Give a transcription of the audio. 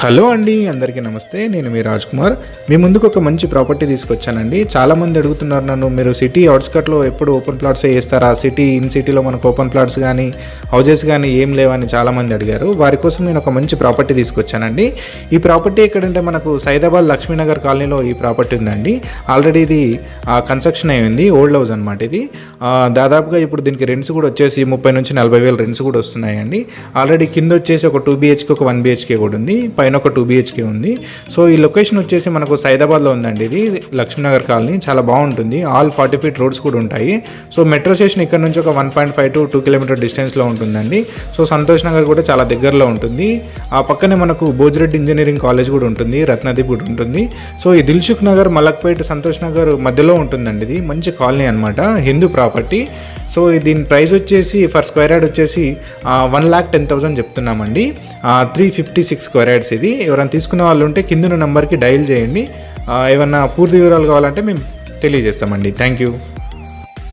Hello అండి, అందరికీ నమస్తే. నేను మీ రాజ్ కుమార్. మీ ముందుకు ఒక మంచి ప్రాపర్టీ తీసుకొచ్చానండి. చాలామంది అడుగుతున్నారు నన్ను, మీరు సిటీ అవుట్స్కట్లో ఎప్పుడు ఓపెన్ ప్లాట్సే చేస్తారా, ఇన్ సిటీలో మనకు ఓపెన్ ప్లాట్స్ కానీ హౌజెస్ కానీ ఏం లేవని చాలామంది అడిగారు. వారి కోసం నేను ఒక మంచి ప్రాపర్టీ తీసుకొచ్చానండి. ఈ ప్రాపర్టీ ఎక్కడంటే మనకు సైదాబాద్ లక్ష్మీనగర్ కాలనీలో ఈ ప్రాపర్టీ ఉందండి. ఆల్రెడీ ఇది కన్స్ట్రక్షన్ అయ్యింది, ఓల్డ్ హౌస్ అనమాట. ఇది దాదాపుగా ఇప్పుడు దీనికి రెంట్స్ కూడా వచ్చేసి 30,000 నుంచి 40,000 రెంట్స్ కూడా వస్తున్నాయండి. ఆల్రెడీ కింద వచ్చేసి ఒక 2 BHK, ఒక 1 BHK కూడా ఉంది, పైన ఒక 2 BHK ఉంది. సో ఈ లొకేషన్ వచ్చేసి మనకు సైదాబాద్లో ఉందండి. ఇది లక్ష్మీనగర్ కాలనీ, చాలా బాగుంటుంది. ఆల్ 40 feet రోడ్స్ కూడా ఉంటాయి. సో మెట్రో స్టేషన్ ఇక్కడ నుంచి ఒక 1.5 to 2 kilometer డిస్టెన్స్లో ఉంటుందండి. సో సంతోష్ నగర్ కూడా చాలా దగ్గరలో ఉంటుంది. ఆ పక్కనే మనకు భోజ్రెడ్డి ఇంజనీరింగ్ కాలేజ్ కూడా ఉంటుంది, రత్నదీప్ కూడా ఉంటుంది. సో ఈ దిల్సుఖ్ నగర్, మలక్పేట్, సంతోష్ నగర్ మధ్యలో ఉంటుందండి. ఇది మంచి కాలనీ అనమాట, హిందూ ప్రాపర్టీ. సో దీని ప్రైస్ వచ్చేసి ఫర్ స్క్వేర్ యార్డ్ వచ్చేసి 1,10,000 చెప్తున్నామండి. 356 స్క్వేర్ యార్డ్స్ ఇది. ఎవరైనా తీసుకునే వాళ్ళు ఉంటే కింద నెంబర్కి డయల్ చేయండి. ఏమన్నా పూర్తి వివరాలు కావాలంటే మేము తెలియజేస్తామండి. Thank you.